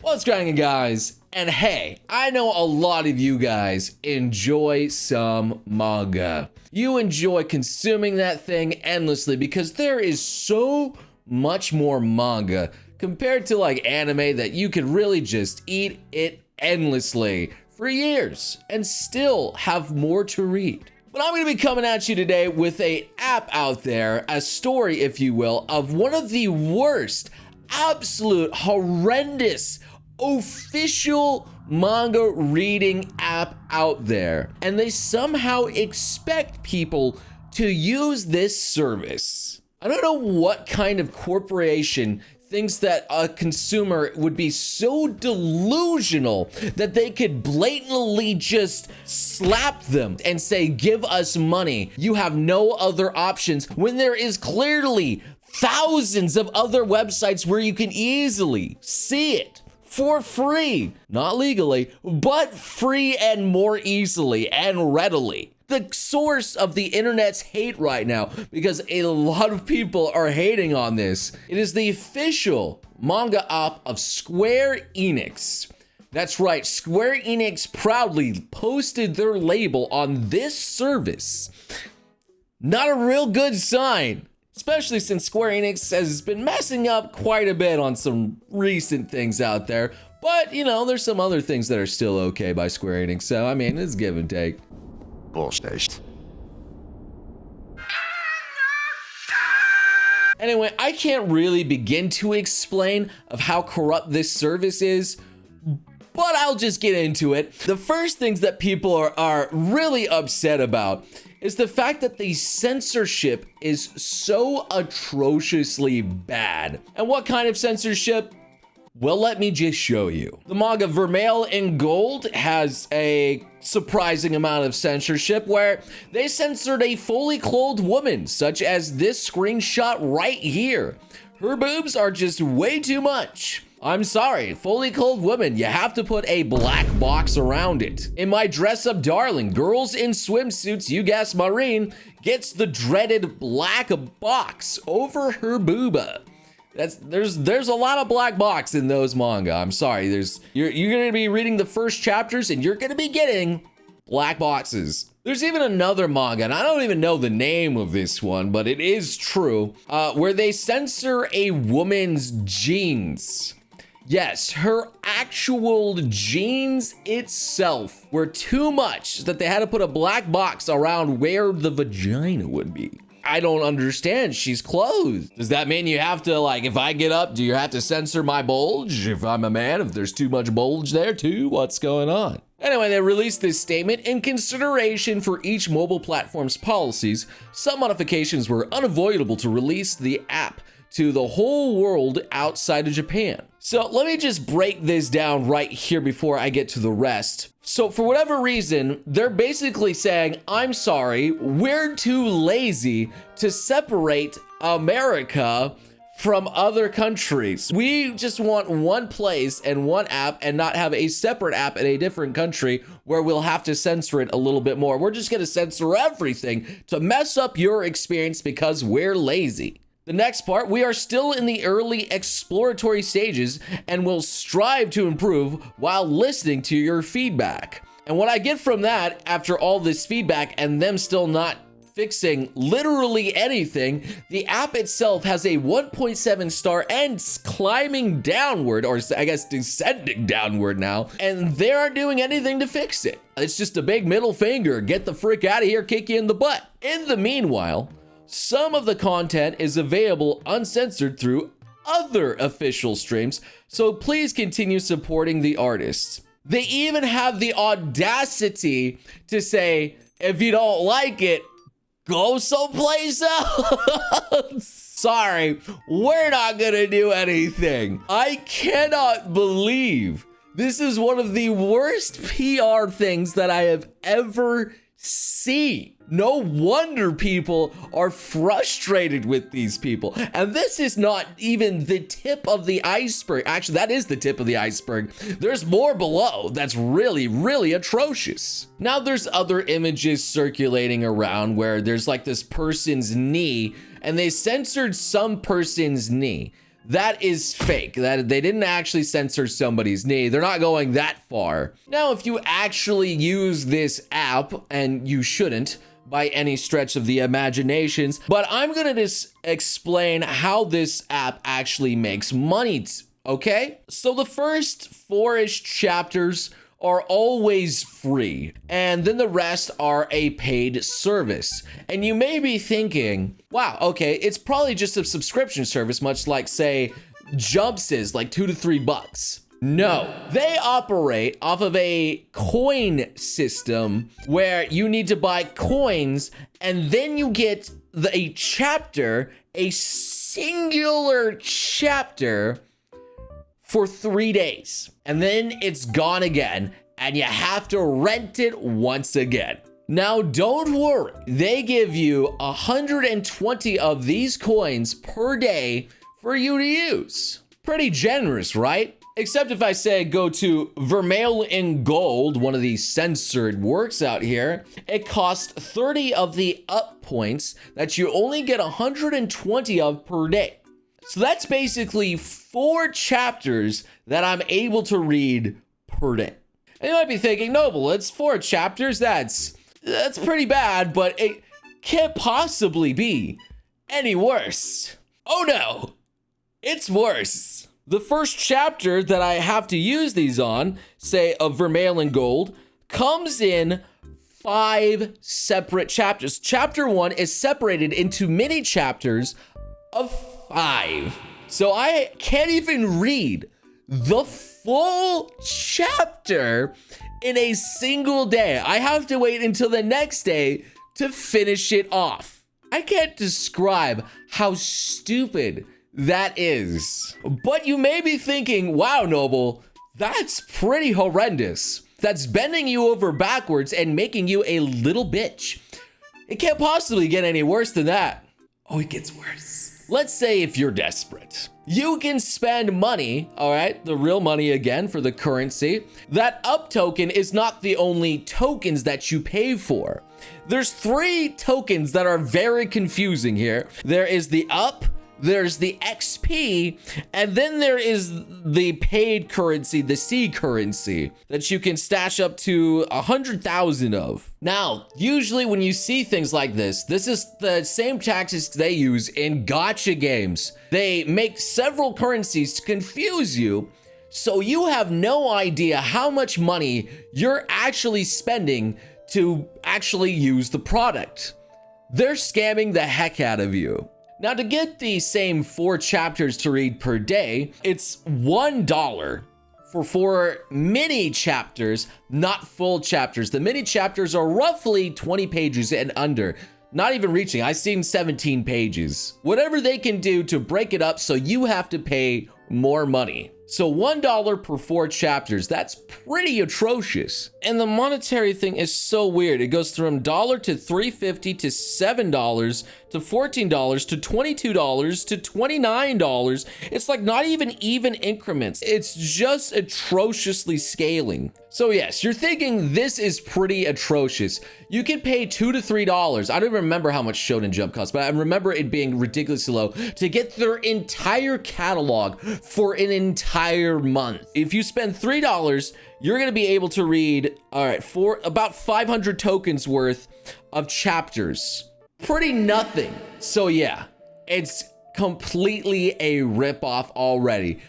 What's going on, guys? And hey, I know a lot of you guys enjoy some manga. You enjoy consuming that thing endlessly because there is so much more manga compared to like anime that you could really just eat it endlessly for years and still have more to read. But I'm going to be coming at you today with an app out there, a story, if you will, of one of the worst, absolute horrendous official manga reading app out there, and they somehow expect people to use this service. I don't know what kind of corporation thinks that a consumer would be so delusional that they could blatantly just slap them and say, give us money, you have no other options, when there is clearly thousands of other websites where you can easily see it for free, not legally, but free and more easily and readily. The source of the internet's hate right now, because a lot of people are hating on this, it is the official manga app of Square Enix. That's right, Square Enix proudly posted their label on this service. Not a real good sign, especially since Square Enix has been messing up quite a bit on some recent things out there. But, you know, there's some other things that are still okay by Square Enix, so I mean, it's give and take. Bullshit. Anyway, I can't really begin to explain of how corrupt this service is, but I'll just get into it. The first things that people are really upset about is the fact that the censorship is so atrociously bad. And what kind of censorship? Well, let me just show you. The manga Vermeil in Gold has a surprising amount of censorship where they censored a fully clothed woman, such as this screenshot right here. Her boobs are just way too much. I'm sorry, fully clothed women, you have to put a black box around it. In My Dress Up Darling, girls in swimsuits, you guessed marine, gets the dreaded black box over her booba. There's a lot of black box in those manga. I'm sorry. You're gonna be reading the first chapters and you're gonna be getting black boxes. There's even another manga, and I don't even know the name of this one, but it is true, where they censor a woman's jeans. Yes, her actual jeans itself were too much that they had to put a black box around where the vagina would be. I don't understand. She's clothed. Does that mean you have to, like, if I get up, do you have to censor my bulge? If I'm a man, if there's too much bulge there too, what's going on? Anyway, they released this statement. In consideration for each mobile platform's policies, some modifications were unavoidable to release the app to the whole world outside of Japan. So let me just break this down right here before I get to the rest. So for whatever reason, they're basically saying, I'm sorry, we're too lazy to separate America from other countries. We just want one place and one app and not have a separate app in a different country where we'll have to censor it a little bit more. We're just gonna censor everything to mess up your experience because we're lazy. The next part, we are still in the early exploratory stages and will strive to improve while listening to your feedback. And what I get from that, after all this feedback and them still not fixing literally anything, the app itself has a 1.7 star and climbing downward, or I guess descending downward now, and they aren't doing anything to fix it. It's just a big middle finger, get the frick out of here, kick you in the butt. In the meanwhile, some of the content is available uncensored through other official streams, so please continue supporting the artists. They even have the audacity to say, if you don't like it, go someplace else. Sorry, we're not gonna do anything. I cannot believe this is one of the worst PR things that I have ever seen. No wonder people are frustrated with these people. And this is not even the tip of the iceberg. Actually, that is the tip of the iceberg. There's more below that's really, really atrocious. Now there's other images circulating around where there's like this person's knee, and they censored some person's knee. that is fake. That they didn't actually censor somebody's knee. They're not going that far. Now, if you actually use this app, and you shouldn't by any stretch of the imaginations, but I'm gonna just explain how this app actually makes money, okay? So the first 4-ish chapters are always free, and then the rest are a paid service. And you may be thinking, wow, okay, it's probably just a subscription service, much like, say, Jumps is, like $2 to $3. No, they operate off of a coin system where you need to buy coins, and then you get a chapter, a singular chapter, for 3 days, and then it's gone again, and you have to rent it once again. Now, don't worry, they give you 120 of these coins per day for you to use. Pretty generous, right? Except if I say go to Vermeil in Gold, one of these censored works out here, it costs 30 of the up points that you only get 120 of per day. So that's basically 4 chapters that I'm able to read per day. And you might be thinking, Noble, it's 4 chapters. That's pretty bad, but it can't possibly be any worse. Oh no, it's worse. The first chapter that I have to use these on, say of Vermeil in Gold, comes in 5 separate chapters. Chapter 1 is separated into mini chapters of 5. So I can't even read the full chapter in a single day. I have to wait until the next day to finish it off. I can't describe how stupid that is. But you may be thinking, wow, Noble, that's pretty horrendous. That's bending you over backwards and making you a little bitch. It can't possibly get any worse than that. Oh, it gets worse. Let's say if you're desperate, you can spend money, all right, the real money again for the currency. That up token is not the only tokens that you pay for. There's 3 tokens that are very confusing here. There is the up, there's the XP, and then there is the paid currency, the C currency, that you can stash up to 100,000 of. Now, usually when you see things like this is the same tactics they use in gacha games. They make several currencies to confuse you, so you have no idea how much money you're actually spending to actually use the product. They're scamming the heck out of you. Now, to get the same 4 chapters to read per day, it's $1 for 4 mini chapters, not full chapters. The mini chapters are roughly 20 pages and under, not even reaching. I've seen 17 pages. Whatever they can do to break it up so you have to pay more money. So $1 per 4 chapters, that's pretty atrocious. And the monetary thing is so weird. It goes from $1 to $3.50 to $7 to $14 to $22 to $29. It's like not even increments. It's just atrociously scaling. So yes, you're thinking this is pretty atrocious. You can pay $2 to $3. I don't remember how much Shonen Jump costs, but I remember it being ridiculously low to get their entire catalog for an entire month. If you spend $3, you're gonna be able to read, all right, for about 500 tokens worth of chapters. Pretty nothing. So yeah, it's completely a ripoff already.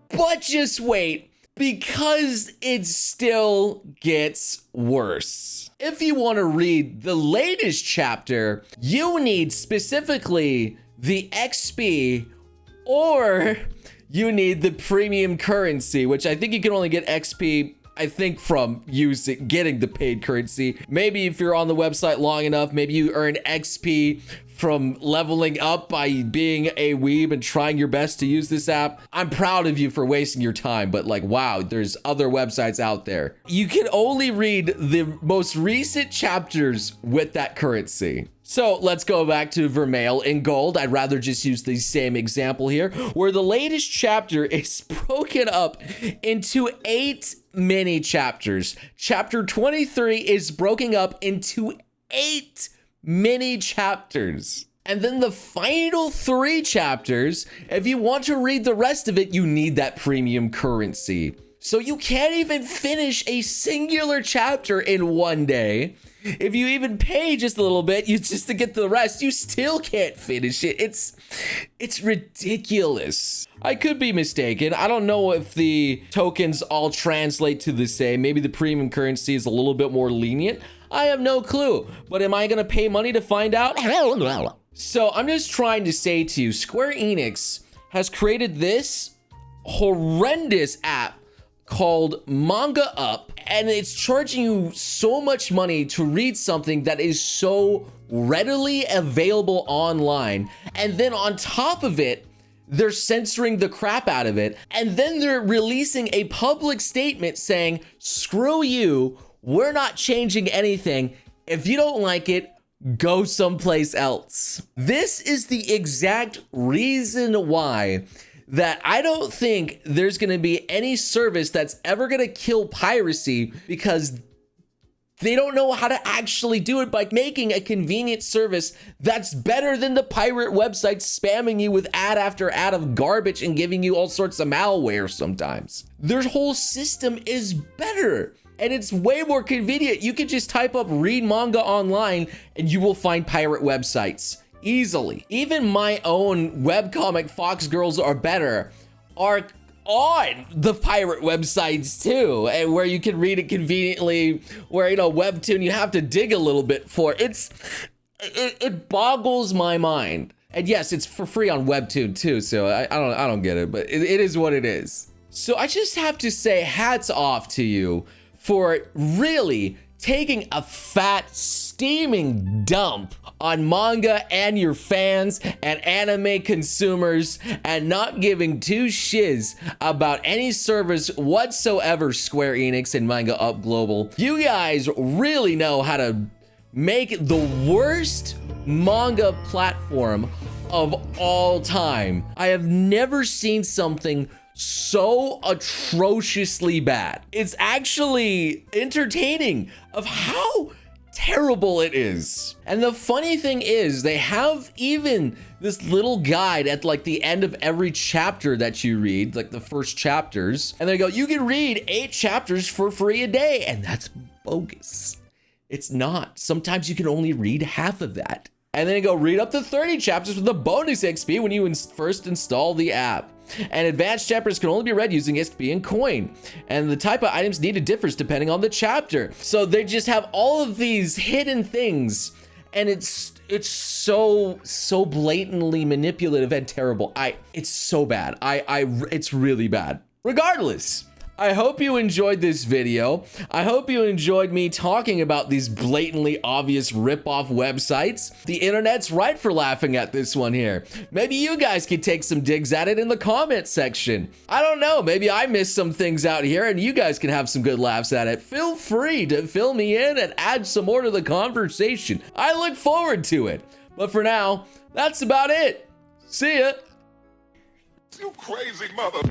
But just wait, because it still gets worse. If you want to read the latest chapter, you need specifically the XP, or you need the premium currency, which I think you can only get XP, I think, from getting the paid currency. Maybe if you're on the website long enough, maybe you earn XP from leveling up by being a weeb and trying your best to use this app. I'm proud of you for wasting your time, but like, wow, there's other websites out there. You can only read the most recent chapters with that currency. So let's go back to Vermeil in Gold. I'd rather just use the same example here, where the latest chapter is broken up into 8 mini chapters. Chapter 23 is broken up into 8 mini chapters. And then the final 3 chapters, if you want to read the rest of it, you need that premium currency. So you can't even finish a singular chapter in one day. If you even pay just a little bit, you just to get the rest, you still can't finish it. It's ridiculous. I could be mistaken. I don't know if the tokens all translate to the same. Maybe the premium currency is a little bit more lenient. I have no clue. But am I gonna pay money to find out? Hell no. So I'm just trying to say to you, Square Enix has created this horrendous app called Manga, and it's charging you so much money to read something that is so readily available online. And then on top of it, they're censoring the crap out of it. And then they're releasing a public statement saying, screw you, we're not changing anything. If you don't like it, go someplace else. This is the exact reason why that I don't think there's gonna be any service that's ever gonna kill piracy, because they don't know how to actually do it by making a convenient service that's better than the pirate websites spamming you with ad after ad of garbage and giving you all sorts of malware sometimes. Their whole system is better. And it's way more convenient. You can just type up read manga online and you will find pirate websites easily. Even my own webcomic Fox Girls Are Better are on the pirate websites too, and where you can read it conveniently, where, you know, webtoon you have to dig a little bit for. It boggles my mind. And yes, it's for free on webtoon too, so I don't get it, but it is what it is. So I just have to say hats off to you for really taking a fat, steaming dump on manga and your fans and anime consumers and not giving 2 shiz about any service whatsoever, Square Enix and Manga Global. You guys really know how to make the worst manga platform of all time. I have never seen something so atrociously bad. It's actually entertaining of how terrible it is. And the funny thing is, they have even this little guide at like the end of every chapter that you read, like the first chapters, and they go, you can read 8 chapters for free a day. And that's bogus. It's not. Sometimes you can only read half of that. And then you go read up to 30 chapters with the bonus XP when you first install the app. And advanced chapters can only be read using XP and coin. And the type of items needed differs depending on the chapter. So they just have all of these hidden things. And it's so blatantly manipulative and terrible. It's so bad. It's really bad. Regardless, I hope you enjoyed this video. I hope you enjoyed me talking about these blatantly obvious rip-off websites. The internet's right for laughing at this one here. Maybe you guys could take some digs at it in the comment section. I don't know, maybe I missed some things out here and you guys can have some good laughs at it. Feel free to fill me in and add some more to the conversation. I look forward to it. But for now, that's about it. See ya. You crazy mother.